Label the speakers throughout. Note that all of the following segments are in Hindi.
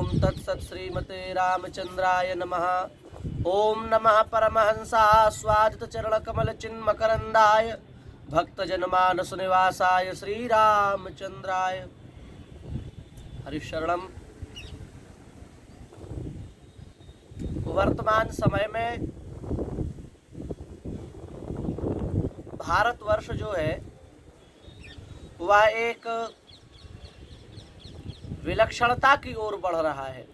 Speaker 1: ओम तत्सत् श्रीमते रामचंद्राय नमः। ओम नमः परमहंसास्वादित चरण कमल चिन्मकरंदाय भक्तजनमानस निवासाय श्री रामचंद्राय हरिशरणम। वर्तमान समय में भारतवर्ष जो है वह एक विलक्षणता की ओर बढ़ रहा है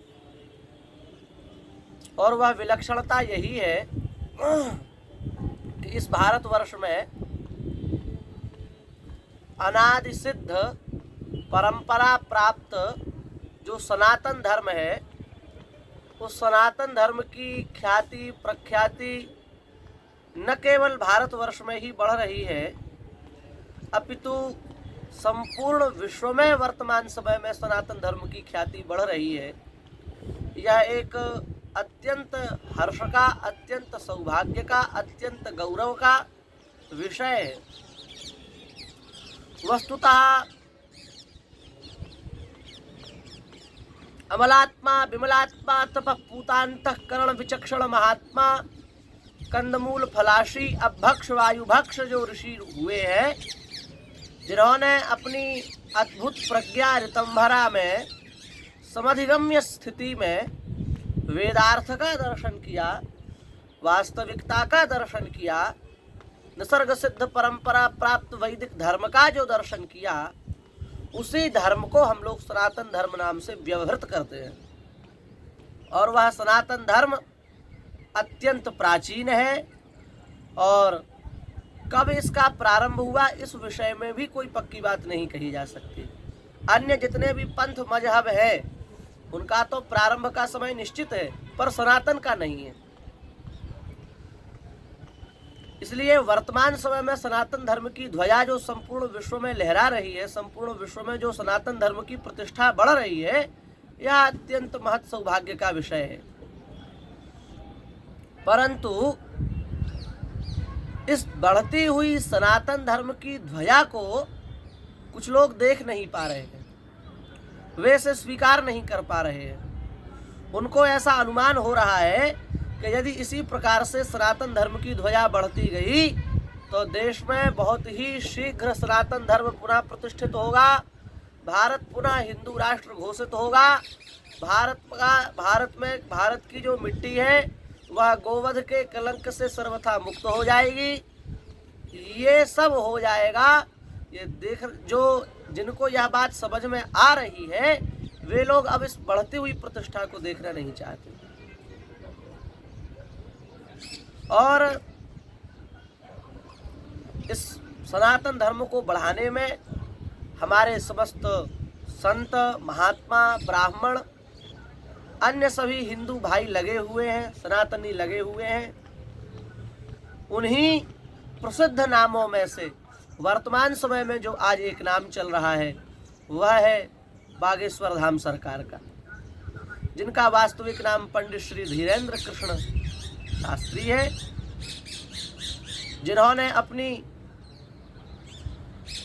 Speaker 1: और वह विलक्षणता यही है कि इस भारतवर्ष में अनादि सिद्ध परंपरा प्राप्त जो सनातन धर्म है उस सनातन धर्म की ख्याति प्रख्याति न केवल भारतवर्ष में ही बढ़ रही है अपितु संपूर्ण विश्व में वर्तमान समय में सनातन धर्म की ख्याति बढ़ रही है। यह एक अत्यंत हर्ष का, अत्यंत सौभाग्य का, अत्यंत गौरव का विषय है। वस्तुतः अमलात्मा विमलात्मा तपः पूतांतःकरण विचक्षण महात्मा कंदमूल फलाशी अभक्ष वायुभक्ष जो ऋषि हुए हैं जिन्होंने अपनी अद्भुत प्रज्ञा ऋतंभरा में समधिगम्य स्थिति में वेदार्थ का दर्शन किया, वास्तविकता का दर्शन किया, निसर्ग सिद्ध परंपरा प्राप्त वैदिक धर्म का जो दर्शन किया उसी धर्म को हम लोग सनातन धर्म नाम से व्यवहृत करते हैं। और वह सनातन धर्म अत्यंत प्राचीन है और कब इसका प्रारंभ हुआ इस विषय में भी कोई पक्की बात नहीं कही जा सकती। अन्य जितने भी पंथ मजहब है उनका तो प्रारंभ का समय निश्चित है पर सनातन का नहीं है। इसलिए वर्तमान समय में सनातन धर्म की ध्वजा जो संपूर्ण विश्व में लहरा रही है, संपूर्ण विश्व में जो सनातन धर्म की प्रतिष्ठा बढ़ रही है, यह अत्यंत महत् सौभाग्य का विषय है। परंतु इस बढ़ती हुई सनातन धर्म की ध्वजा को कुछ लोग देख नहीं पा रहे हैं, वे इसे स्वीकार नहीं कर पा रहे हैं। उनको ऐसा अनुमान हो रहा है कि यदि इसी प्रकार से सनातन धर्म की ध्वजा बढ़ती गई तो देश में बहुत ही शीघ्र सनातन धर्म पुनः प्रतिष्ठित होगा, भारत पुनः हिंदू राष्ट्र घोषित होगा, भारत की जो मिट्टी है वह गोवध के कलंक से सर्वथा मुक्त हो जाएगी। ये सब हो जाएगा। ये देख जो जिनको यह बात समझ में आ रही है वे लोग अब इस बढ़ती हुई प्रतिष्ठा को देखना नहीं चाहते और इस सनातन धर्म को बढ़ाने में हमारे समस्त संत महात्मा ब्राह्मण अन्य सभी हिंदू भाई लगे हुए हैं, सनातनी लगे हुए हैं। उन्हीं प्रसिद्ध नामों में से वर्तमान समय में जो आज एक नाम चल रहा है वह है बागेश्वर धाम सरकार का, जिनका वास्तविक नाम पंडित श्री धीरेन्द्र कृष्ण शास्त्री है, जिन्होंने अपनी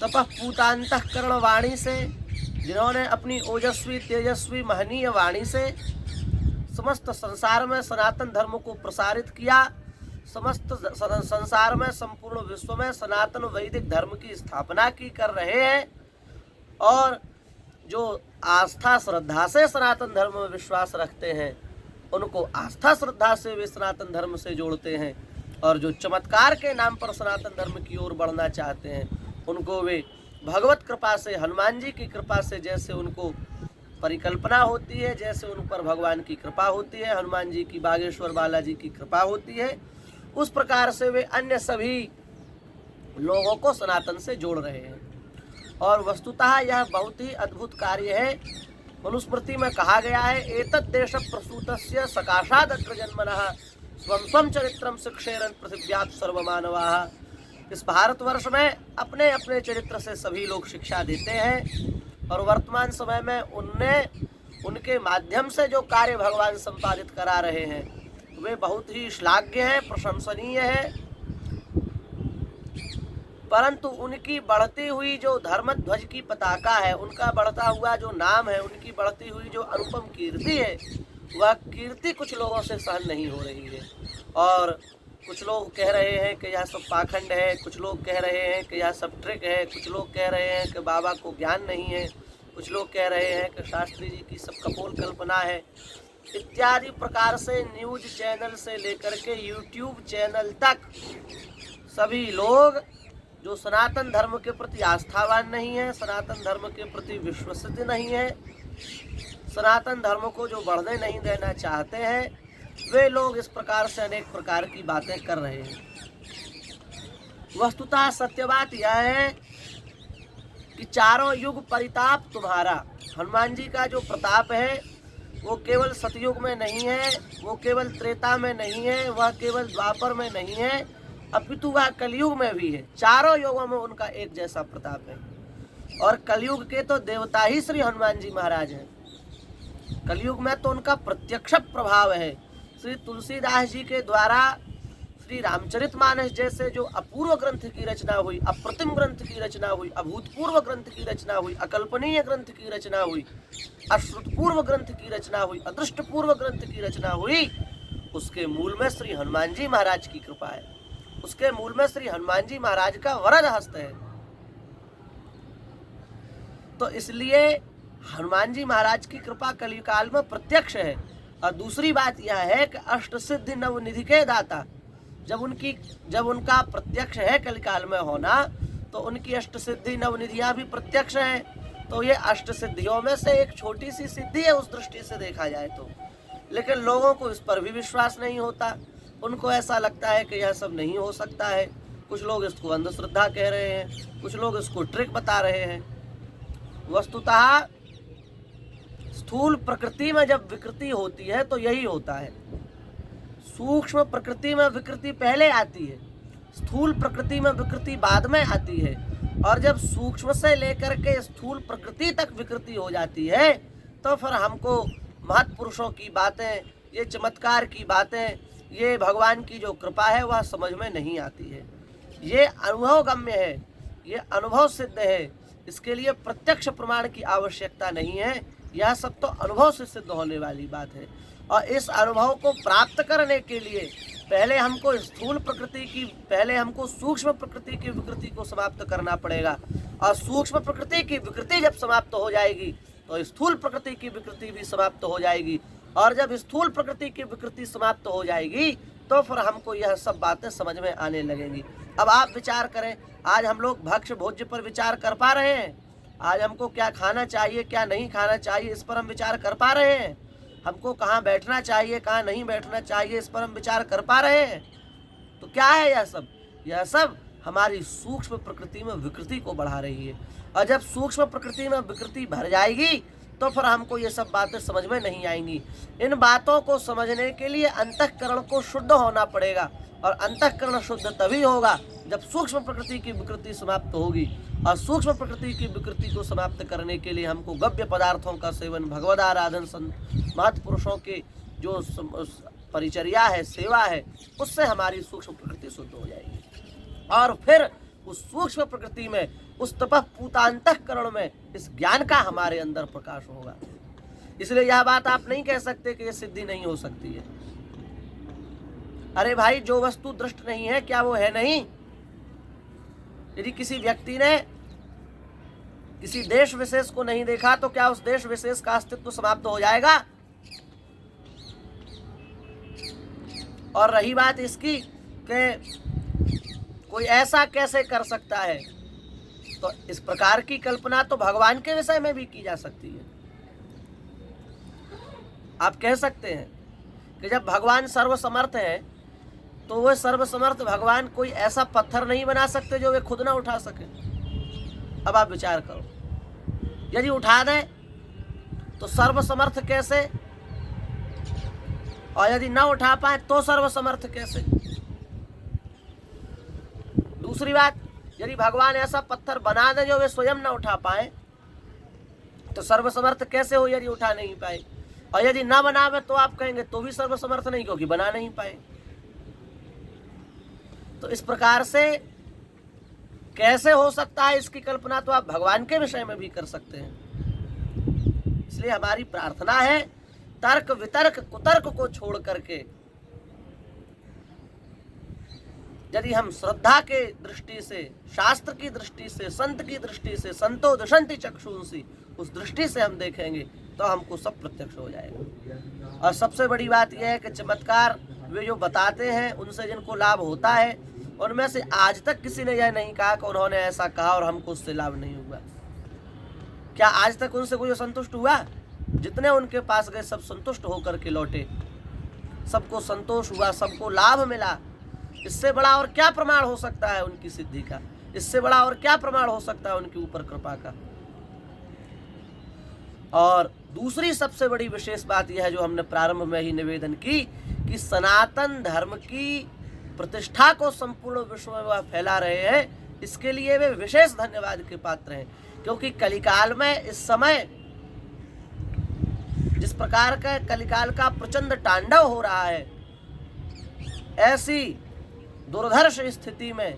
Speaker 1: तपःपूतांतःकरण वाणी से, जिन्होंने अपनी ओजस्वी तेजस्वी महनीय वाणी से समस्त संसार में सनातन धर्म को प्रसारित किया, समस्त संसार में संपूर्ण विश्व में सनातन वैदिक धर्म की स्थापना की कर रहे हैं और जो आस्था श्रद्धा से सनातन धर्म में विश्वास रखते हैं उनको आस्था श्रद्धा से वे सनातन धर्म से जोड़ते हैं और जो चमत्कार के नाम पर सनातन धर्म की ओर बढ़ना चाहते हैं उनको वे भगवत कृपा से, हनुमान जी की कृपा से जैसे उनको परिकल्पना होती है, जैसे उन पर भगवान की कृपा होती है, हनुमान जी की, बागेश्वर बालाजी की कृपा होती है, उस प्रकार से वे अन्य सभी लोगों को सनातन से जोड़ रहे हैं। और वस्तुतः यह बहुत ही अद्भुत कार्य है। मनुस्मृति में कहा गया है एतद् देश प्रसूतस्य सकाशाद अत्र जन्मनः स्वं स्वं चरित्रम शिक्षेरन् पृथिव्यात् सर्वमानवाः। इस भारतवर्ष में अपने अपने चरित्र से सभी लोग शिक्षा देते हैं और वर्तमान समय में उनके माध्यम से जो कार्य भगवान संपादित करा रहे हैं वे बहुत ही श्लाघ्य है, प्रशंसनीय है। परंतु उनकी बढ़ती हुई जो धर्म ध्वज की पताका है, उनका बढ़ता हुआ जो नाम है, उनकी बढ़ती हुई जो अनुपम कीर्ति है, वह कीर्ति कुछ लोगों से सहन नहीं हो रही है। और कुछ लोग कह रहे हैं कि यह सब पाखंड है, कुछ लोग कह रहे हैं कि यह सब ट्रिक है, कुछ लोग कह रहे हैं कि बाबा को ज्ञान नहीं है, कुछ लोग कह रहे हैं कि शास्त्री जी की सब कपोल कल्पना है, इत्यादि प्रकार से न्यूज चैनल से लेकर के यूट्यूब चैनल तक सभी लोग जो सनातन धर्म के प्रति आस्थावान नहीं है, सनातन धर्म के प्रति विश्वसित नहीं है, सनातन धर्म को जो बढ़ने नहीं देना चाहते हैं, वे लोग इस प्रकार से अनेक प्रकार की बातें कर रहे हैं। वस्तुतः सत्य बात यह है कि चारों युग परिताप तुम्हारा, हनुमान जी का जो प्रताप है वो केवल सतयुग में नहीं है, वो केवल त्रेता में नहीं है, वह केवल द्वापर में नहीं है, अपितु वह कलयुग में भी है। चारों युगों में उनका एक जैसा प्रताप है। और कलयुग के तो देवता ही श्री हनुमान जी महाराज हैं। कलयुग में तो उनका प्रत्यक्ष प्रभाव है। श्री तुलसीदास जी के द्वारा श्री रामचरितमानस जैसे जो अपूर्व ग्रंथ की रचना हुई, अप्रतिम ग्रंथ की रचना हुई, अभूतपूर्व ग्रंथ की रचना हुई, अकल्पनीय ग्रंथ की रचना हुई, अश्रुतपूर्व ग्रंथ की रचना हुई, अदृष्टपूर्व ग्रंथ की रचना हुई, उसके मूल में श्री हनुमान जी महाराज की कृपा है, उसके मूल में श्री हनुमान जी महाराज का वरद हस्त है। तो इसलिए हनुमान जी महाराज की कृपा कलिकाल में प्रत्यक्ष है। और दूसरी बात यह है कि अष्ट सिद्धि नवनिधि के दाता, जब उनका प्रत्यक्ष है कलिकाल में होना, तो उनकी अष्ट सिद्धि नवनिधियां भी प्रत्यक्ष हैं। तो ये अष्ट सिद्धियों में से एक छोटी सी सिद्धि है उस दृष्टि से देखा जाए तो। लेकिन लोगों को इस पर भी विश्वास नहीं होता, उनको ऐसा लगता है कि यह सब नहीं हो सकता है। कुछ लोग इसको अंधश्रद्धा कह रहे हैं, कुछ लोग इसको ट्रिक बता रहे हैं। वस्तुतः स्थूल प्रकृति में जब विकृति होती है तो यही होता है। सूक्ष्म प्रकृति में विकृति पहले आती है, स्थूल प्रकृति में विकृति बाद में आती है। और जब सूक्ष्म से लेकर के स्थूल प्रकृति तक विकृति हो जाती है तो फिर हमको महत्पुरुषों की बातें, ये चमत्कार की बातें, ये भगवान की जो कृपा है वह समझ में नहीं आती है। ये अनुभव गम्य है, ये अनुभव सिद्ध है, इसके लिए प्रत्यक्ष प्रमाण की आवश्यकता नहीं है। यह सब तो अनुभव से सिद्ध होने वाली बात है। और इस अनुभव को प्राप्त करने के लिए पहले हमको सूक्ष्म प्रकृति की विकृति को समाप्त करना पड़ेगा। और सूक्ष्म प्रकृति की विकृति जब समाप्त हो जाएगी तो स्थूल प्रकृति की विकृति भी समाप्त हो जाएगी। और जब स्थूल प्रकृति की विकृति समाप्त हो जाएगी तो फिर हमको यह सब बातें समझ में आने लगेंगी। अब आप विचार करें, आज हम लोग भक्ष्य भोज्य पर विचार कर पा रहे हैं? आज हमको क्या खाना चाहिए, क्या नहीं खाना चाहिए, इस पर हम विचार कर पा रहे हैं? हमको कहाँ बैठना चाहिए, कहाँ नहीं बैठना चाहिए, इस पर हम विचार कर पा रहे हैं? तो क्या है यह सब? यह सब हमारी सूक्ष्म प्रकृति में विकृति को बढ़ा रही है। और जब सूक्ष्म प्रकृति में विकृति भर जाएगी तो फिर हमको ये सब बातें समझ में नहीं आएंगी। इन बातों को समझने के लिए अंतःकरण को शुद्ध होना पड़ेगा। और अंतःकरण शुद्ध तभी होगा जब सूक्ष्म प्रकृति की विकृति समाप्त होगी। और सूक्ष्म प्रकृति की विकृति को समाप्त करने के लिए हमको गव्य पदार्थों का सेवन, भगवद आराधन, महत्पुरुषों के जो परिचर्या है, सेवा है, उससे हमारी सूक्ष्म प्रकृति शुद्ध हो जाएगी। और फिर उस सूक्ष्म प्रकृति में, उस तपः पूतांतःकरण में इस ज्ञान का हमारे अंदर प्रकाश होगा। इसलिए यह बात आप नहीं कह सकते कि यह सिद्धि नहीं हो सकती है। अरे भाई, जो वस्तु दृष्ट नहीं है क्या वो है नहीं? यदि किसी व्यक्ति ने किसी देश विशेष को नहीं देखा तो क्या उस देश विशेष का अस्तित्व समाप्त हो जाएगा? और रही बात इसकी कि कोई ऐसा कैसे कर सकता है, तो इस प्रकार की कल्पना तो भगवान के विषय में भी की जा सकती है। आप कह सकते हैं कि जब भगवान सर्वसमर्थ है तो वह सर्वसमर्थ भगवान कोई ऐसा पत्थर नहीं बना सकते जो वे खुद ना उठा सके। अब आप विचार करो, यदि उठा दें तो सर्वसमर्थ कैसे, और यदि ना उठा पाए तो सर्वसमर्थ कैसे? दूसरी बात, यदि भगवान ऐसा पत्थर बना दे जो वे स्वयं ना उठा पाए तो सर्वसमर्थ कैसे हो यदि उठा नहीं पाए? और यदि ना बनावे तो आप कहेंगे तो भी सर्वसमर्थ नहीं, क्योंकि बना नहीं पाए। तो इस प्रकार से कैसे हो सकता है इसकी कल्पना तो आप भगवान के विषय में भी कर सकते हैं। इसलिए हमारी प्रार्थना है तर्क वितर्क कुतर्क को छोड़ करके यदि हम श्रद्धा के दृष्टि से, शास्त्र की दृष्टि से, संत की दृष्टि से, संतो दशंति चक्षुंसी, उस दृष्टि से हम देखेंगे तो हमको सब प्रत्यक्ष हो जाएगा। और सबसे बड़ी बात यह है कि चमत्कार वे जो बताते हैं उनसे जिनको लाभ होता है, उनमें से आज तक किसी ने यह नहीं कहा कि उन्होंने ऐसा कहा और हमको उससे लाभ नहीं हुआ। क्या आज तक उनसे कोई संतुष्ट हुआ? जितने उनके पास गए सब संतुष्ट होकर के लौटे, सबको संतोष हुआ, सबको लाभ मिला। इससे बड़ा और क्या प्रमाण हो सकता है उनकी सिद्धि का? इससे बड़ा और क्या प्रमाण हो सकता है उनके ऊपर कृपा का? और दूसरी सबसे बड़ी विशेष बात यह है जो हमने प्रारंभ में ही निवेदन की कि सनातन धर्म की प्रतिष्ठा को संपूर्ण विश्व में वह फैला रहे हैं। इसके लिए वे विशेष धन्यवाद के पात्र हैं, क्योंकि कलिकाल में इस समय जिस प्रकार का कलिकाल का प्रचंड तांडव हो रहा है, ऐसी दुर्धर्ष स्थिति में,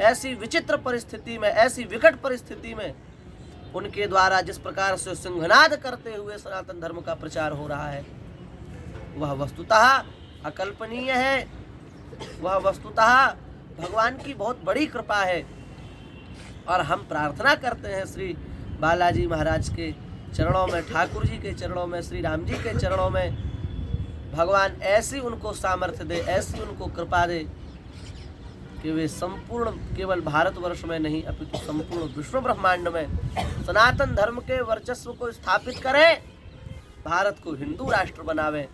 Speaker 1: ऐसी विचित्र परिस्थिति में, ऐसी विकट परिस्थिति में उनके द्वारा जिस प्रकार से सिंहनाद करते हुए सनातन धर्म का प्रचार हो रहा है, वह वस्तुतः अकल्पनीय है। वह वस्तुतः भगवान की बहुत बड़ी कृपा है। और हम प्रार्थना करते हैं श्री बालाजी महाराज के चरणों में, ठाकुर जी के चरणों में, श्री राम जी के चरणों में, भगवान ऐसी उनको सामर्थ्य दे, ऐसी उनको कृपा दे कि वे संपूर्ण केवल भारतवर्ष में नहीं अपितु संपूर्ण विश्व ब्रह्मांड में सनातन धर्म के वर्चस्व को स्थापित करें, भारत को हिंदू राष्ट्र बनावें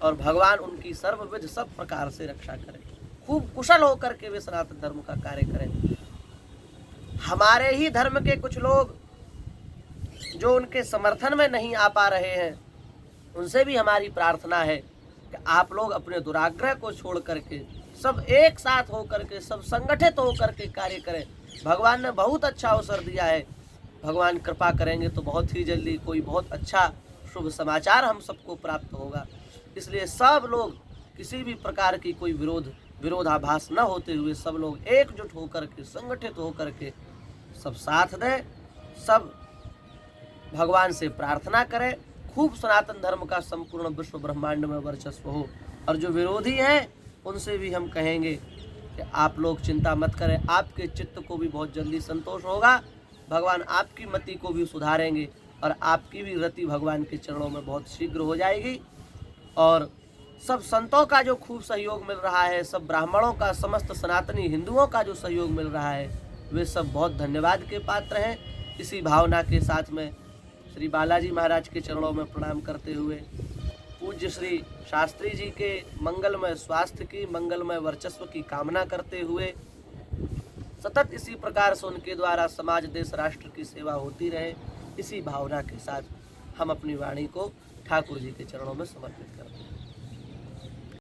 Speaker 1: और भगवान उनकी सर्वविध सब प्रकार से रक्षा करें। खूब कुशल होकर के वे सनातन धर्म का कार्य करें। हमारे ही धर्म के कुछ लोग जो उनके समर्थन में नहीं आ पा रहे हैं, उनसे भी हमारी प्रार्थना है कि आप लोग अपने दुराग्रह को छोड़ करके सब एक साथ होकर के, सब संगठित होकर के कार्य करें। भगवान ने बहुत अच्छा अवसर दिया है, भगवान कृपा करेंगे तो बहुत ही जल्दी कोई बहुत अच्छा शुभ समाचार हम सबको प्राप्त होगा। इसलिए सब लोग किसी भी प्रकार की कोई विरोधाभास न होते हुए सब लोग एकजुट होकर के, संगठित होकर के सब साथ दें, सब भगवान से प्रार्थना करें, खूब सनातन धर्म का संपूर्ण विश्व ब्रह्मांड में वर्चस्व हो। और जो विरोधी हैं उनसे भी हम कहेंगे कि आप लोग चिंता मत करें, आपके चित्त को भी बहुत जल्दी संतोष होगा, भगवान आपकी मति को भी सुधारेंगे और आपकी भी रति भगवान के चरणों में बहुत शीघ्र हो जाएगी। और सब संतों का जो खूब सहयोग मिल रहा है, सब ब्राह्मणों का, समस्त सनातनी हिंदुओं का जो सहयोग मिल रहा है, वे सब बहुत धन्यवाद के पात्र हैं। इसी भावना के साथ में श्री बालाजी महाराज के चरणों में प्रणाम करते हुए, पूज्य श्री शास्त्री जी के मंगलमय स्वास्थ्य की, मंगलमय वर्चस्व की कामना करते हुए, सतत इसी प्रकार से उनके द्वारा समाज, देश, राष्ट्र की सेवा होती रहे, इसी भावना के साथ हम अपनी वाणी को ठाकुर जी के चरणों में समर्पित करते हैं।